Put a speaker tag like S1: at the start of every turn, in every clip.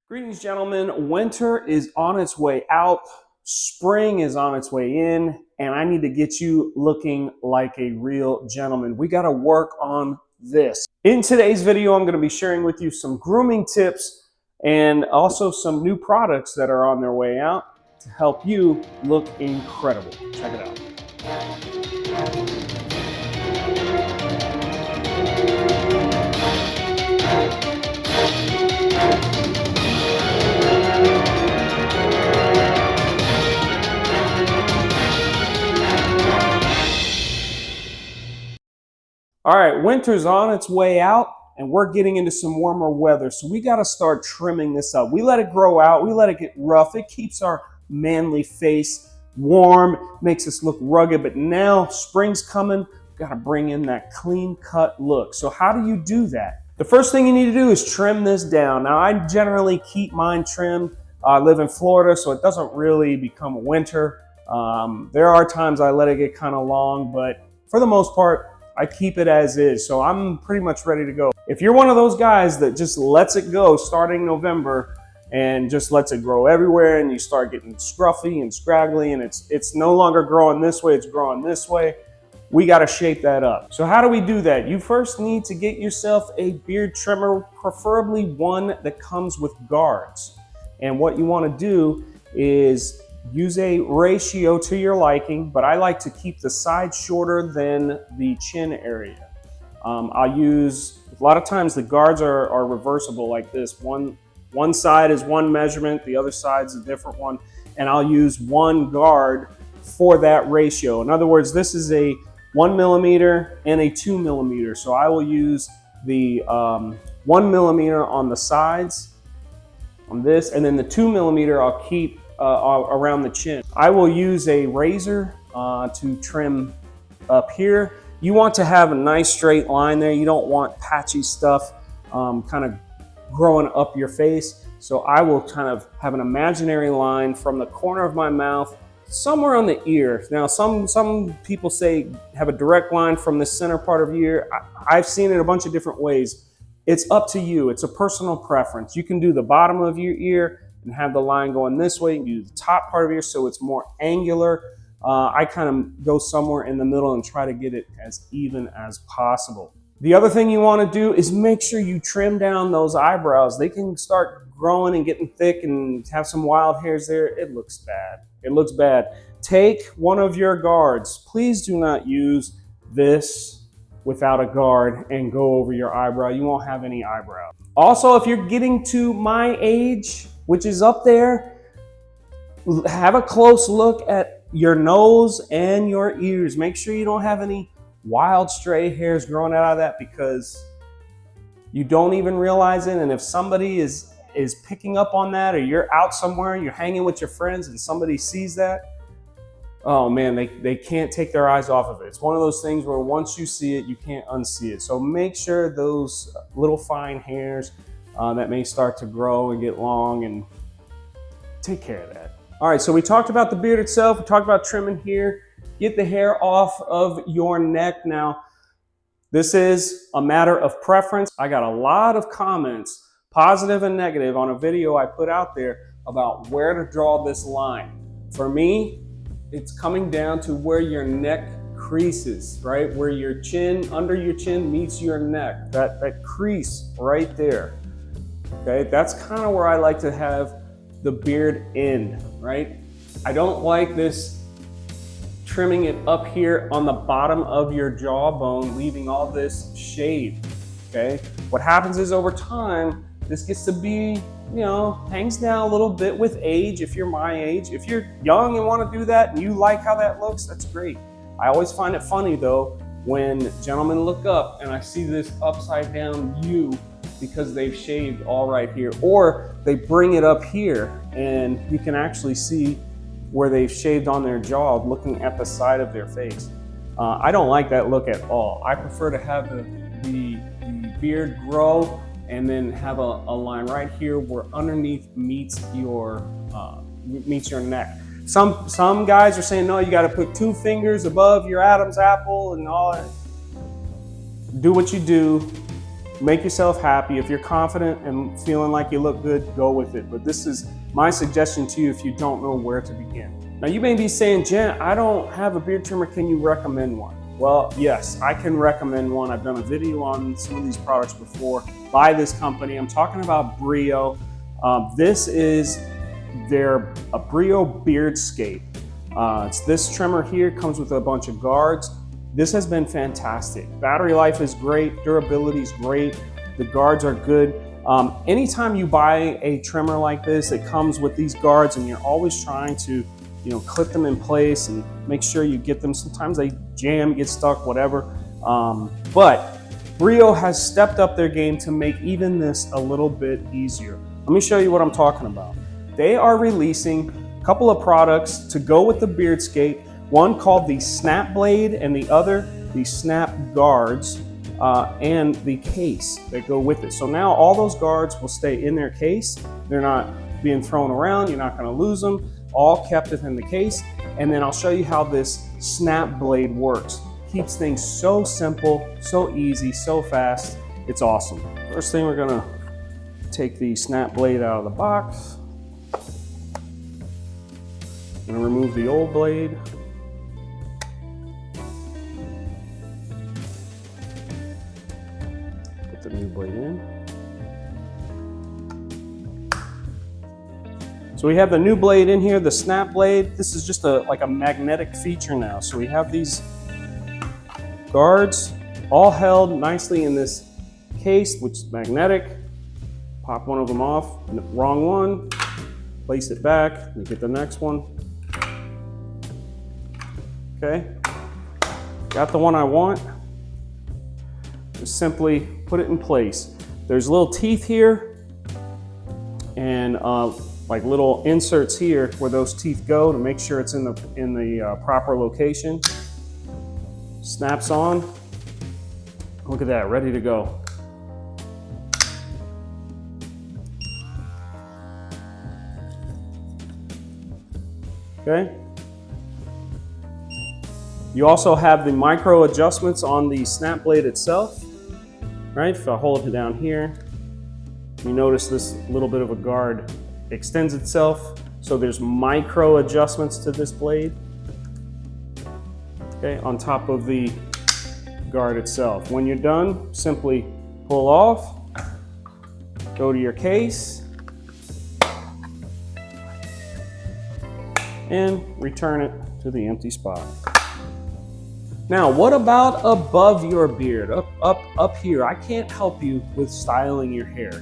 S1: Greetings, gentlemen. Winter is on its way out. Spring is on its way in, and I need to get you looking like a real gentleman. We got to work on this. In today's video, I'm going to be sharing with you some grooming tips and also some new products that are on their way out to help you look incredible. Check it out. All right, winter's on its way out and we're getting into some warmer weather. So we got to start trimming this up. We let it grow out. We let it get rough. It keeps our manly face warm, makes us look rugged. But now spring's coming. We've got to bring in that clean cut look. So how do you do that? The first thing you need to do is trim this down. Now I generally keep mine trimmed. I live in Florida, so it doesn't really become winter. There are times I let it get kind of long, but for the most part, I keep it as is, so I'm pretty much ready to go. If you're one of those guys that just lets it go starting November and just lets it grow everywhere and you start getting scruffy and scraggly and it's no longer growing this way, it's growing this way, we got to shape that up. So how do we do that? You first need to get yourself a beard trimmer, preferably one that comes with guards. And what you want to do is use a ratio to your liking, but I like to keep the side shorter than the chin area. I'll use, a lot of times the guards are reversible like this. One side is one measurement, the other side's a different one, and I'll use one guard for that ratio. In other words, this is a 1 millimeter and a 2 millimeter. So I will use the 1 millimeter on the sides on this, and then the 2 millimeter I'll keep around the chin. I will use a razor to trim up here. You want to have a nice straight line there. You don't want patchy stuff kind of growing up your face. So I will kind of have an imaginary line from the corner of my mouth somewhere on the ear. Now some people say have a direct line from the center part of your ear. I've seen it a bunch of different ways. It's up to you. It's a personal preference. You can do the bottom of your ear and have the line going this way. You can do the top part of your ear so it's more angular. I kind of go somewhere in the middle and try to get it as even as possible. The other thing you want to do is make sure you trim down those eyebrows. They can start growing and getting thick and have some wild hairs there. It looks bad. It looks bad. Take one of your guards. Please do not use this without a guard and go over your eyebrow. You won't have any eyebrow. Also, if you're getting to my age, which is up there, have a close look at your nose and your ears. Make sure you don't have any wild stray hairs growing out of that because you don't even realize it. And if somebody is picking up on that, or you're out somewhere, you're hanging with your friends and somebody sees that, oh man, they can't take their eyes off of it. It's one of those things where once you see it, you can't unsee it. So make sure those little fine hairs that may start to grow and get long, and take care of that. All right, so we talked about the beard itself. We talked about trimming here. Get the hair off of your neck. Now, this is a matter of preference. I got a lot of comments, positive and negative, on a video I put out there about where to draw this line. For me, it's coming down to where your neck creases, right? Where your chin, under your chin meets your neck. That crease right there. Okay, that's kind of where I like to have the beard end, right? I don't like this trimming it up here on the bottom of your jawbone, leaving all this shaved, okay? What happens is over time, this gets to be, hangs down a little bit with age if you're my age. If you're young and want to do that and you like how that looks, that's great. I always find it funny though, when gentlemen look up and I see this upside down U because they've shaved all right here, or they bring it up here and you can actually see where they've shaved on their jaw looking at the side of their face. I don't like that look at all. I prefer to have the beard grow and then have a line right here where underneath meets your neck. Some guys are saying, no, you got to put 2 fingers above your Adam's apple and all that. Do what you do. Make yourself happy. If you're confident and feeling like you look good, go with it. But this is my suggestion to you if you don't know where to begin. Now you may be saying, Jen, I don't have a beard trimmer. Can you recommend one? Well, yes, I can recommend one. I've done a video on some of these products before by this company. I'm talking about Brio. This is a Brio Beardscape. It's this trimmer here, comes with a bunch of guards. This has been fantastic. Battery life is great, durability is great, the guards are good. Anytime you buy a trimmer like this, it comes with these guards and you're always trying to clip them in place and make sure you get them. Sometimes they jam, get stuck, whatever. But Brio has stepped up their game to make even this a little bit easier. Let me show you what I'm talking about. They are releasing a couple of products to go with the Beardscape, one called the Snap Blade and the other the Snap Guards, and the case that go with it. So now all those guards will stay in their case. They're not being thrown around, you're not gonna lose them, all kept within the case. And then I'll show you how this Snap Blade works. Keeps things so simple, so easy, so fast, it's awesome. First thing, we're gonna take the Snap Blade out of the box. I'm gonna remove the old blade. Put the new blade in. So we have the new blade in here, the Snap Blade. This is just like a magnetic feature now. So we have these guards all held nicely in this case, which is magnetic. Pop one of them off, wrong one, place it back, and get the next one. Okay, got the one I want. Just simply put it in place. There's little teeth here and like little inserts here where those teeth go to make sure it's in the proper location. Snaps on. Look at that, ready to go. Okay. You also have the micro adjustments on the Snap Blade itself, right? If I hold it down here, you notice this little bit of a guard extends itself. So there's micro adjustments to this blade, okay, on top of the guard itself. When you're done, simply pull off, go to your case, and return it to the empty spot. Now, what about above your beard, up here? I can't help you with styling your hair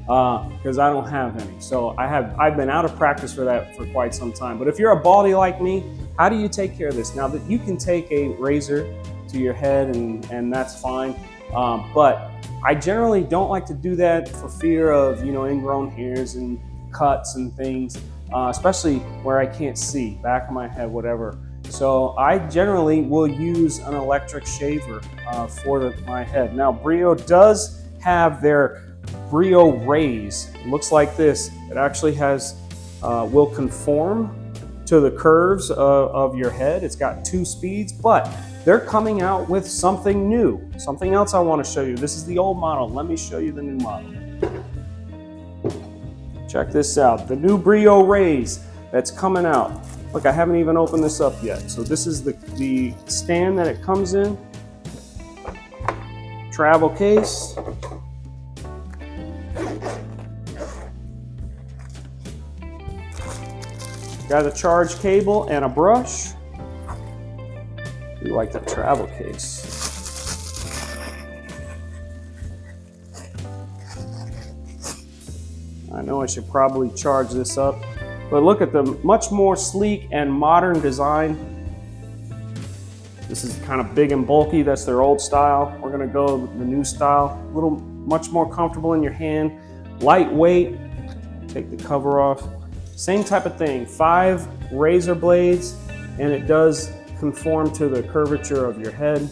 S1: because I don't have any. So I've been out of practice for that for quite some time. But if you're a baldy like me, how do you take care of this? Now that you can take a razor to your head and that's fine. But I generally don't like to do that for fear of ingrown hairs and cuts and things, especially where I can't see, back of my head, whatever. So I generally will use an electric shaver for my head. Now Brio does have their Brio Raise. It looks like this. It actually has, will conform to the curves of your head. It's got 2 speeds, but they're coming out with something new. Something else I want to show you. This is the old model. Let me show you the new model. Check this out. The new Brio Raise that's coming out. Look, I haven't even opened this up yet. So this is the stand that it comes in. Travel case. Got a charge cable and a brush. You like that travel case. I know I should probably charge this up. But look at the much more sleek and modern design. This is kind of big and bulky. That's their old style. We're gonna go with the new style. A little much more comfortable in your hand. Lightweight. Take the cover off. Same type of thing. 5 razor blades, and it does conform to the curvature of your head.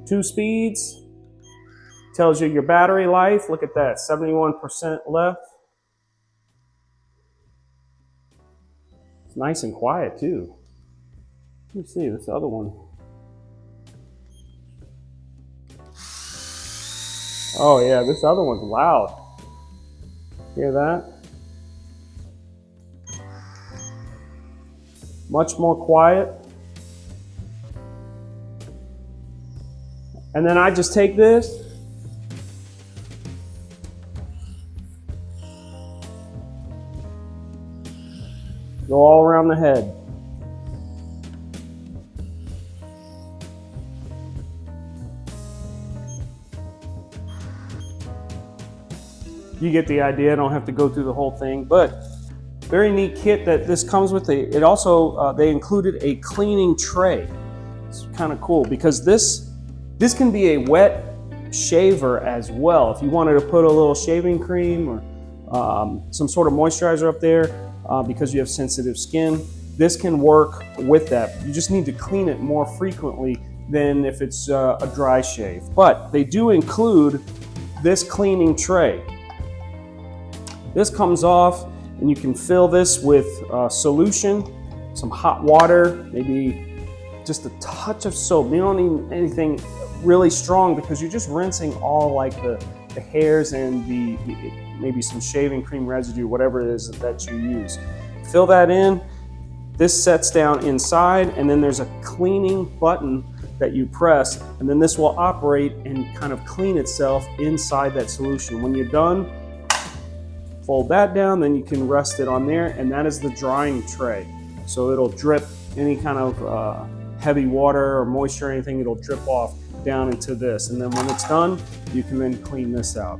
S1: 2 speeds. Tells you your battery life. Look at that, 71% left. It's nice and quiet too. Let me see this other one. Oh yeah, this other one's loud. Hear that? Much more quiet. And then I just take this, go all around the head. You get the idea. I don't have to go through the whole thing, but very neat kit that this comes with. It also they included a cleaning tray. It's kind of cool because this can be a wet shaver as well. If you wanted to put a little shaving cream or some sort of moisturizer up there because you have sensitive skin, this can work with that. You just need to clean it more frequently than if it's a dry shave. But they do include this cleaning tray. This comes off and you can fill this with solution, some hot water, maybe just a touch of soap. You don't need anything really strong because you're just rinsing all like the hairs and maybe some shaving cream residue, whatever it is that you use. Fill that in. This sets down inside, and then there's a cleaning button that you press, and then this will operate and kind of clean itself inside that solution. When you're done, fold that down, then you can rest it on there, and that is the drying tray. So it'll drip any kind of heavy water or moisture or anything, it'll drip off down into this. And then when it's done, you can then clean this out.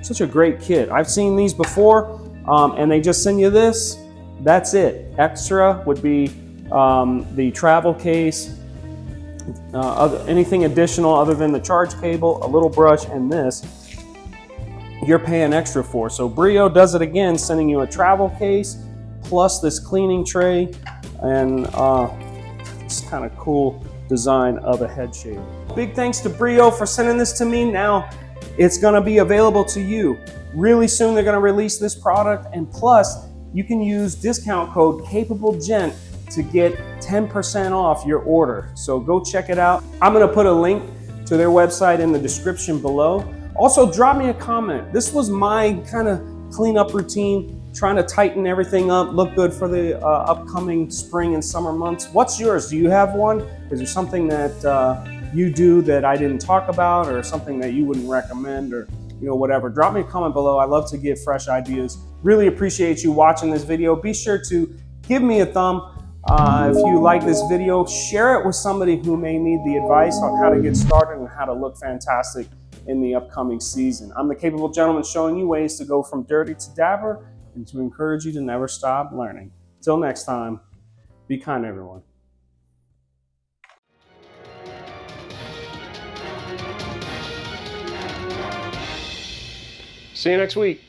S1: Such a great kit. I've seen these before, and they just send you this. That's it. Extra would be the travel case, anything additional other than the charge cable, a little brush, and this, you're paying extra for. So Brio does it again, sending you a travel case plus this cleaning tray, and it's kind of cool design of a head shaver. Big thanks to Brio for sending this to me. Now it's going to be available to you really soon. They're going to release this product, and plus you can use discount code CapableGent to get 10% off your order. So go check it out. I'm going to put a link to their website in the description below. Also, drop me a comment. This was my kind of cleanup routine, trying to tighten everything up, look good for the upcoming spring and summer months. What's yours? Do you have one? Is there something that you do that I didn't talk about, or something that you wouldn't recommend, or whatever? Drop me a comment below. I love to get fresh ideas. Really appreciate you watching this video. Be sure to give me a thumb if you like this video. Share it with somebody who may need the advice on how to get started and how to look fantastic in the upcoming season. I'm the Capable Gentleman, showing you ways to go from dirty to dapper and to encourage you to never stop learning. Till next time, be kind, everyone. See you next week.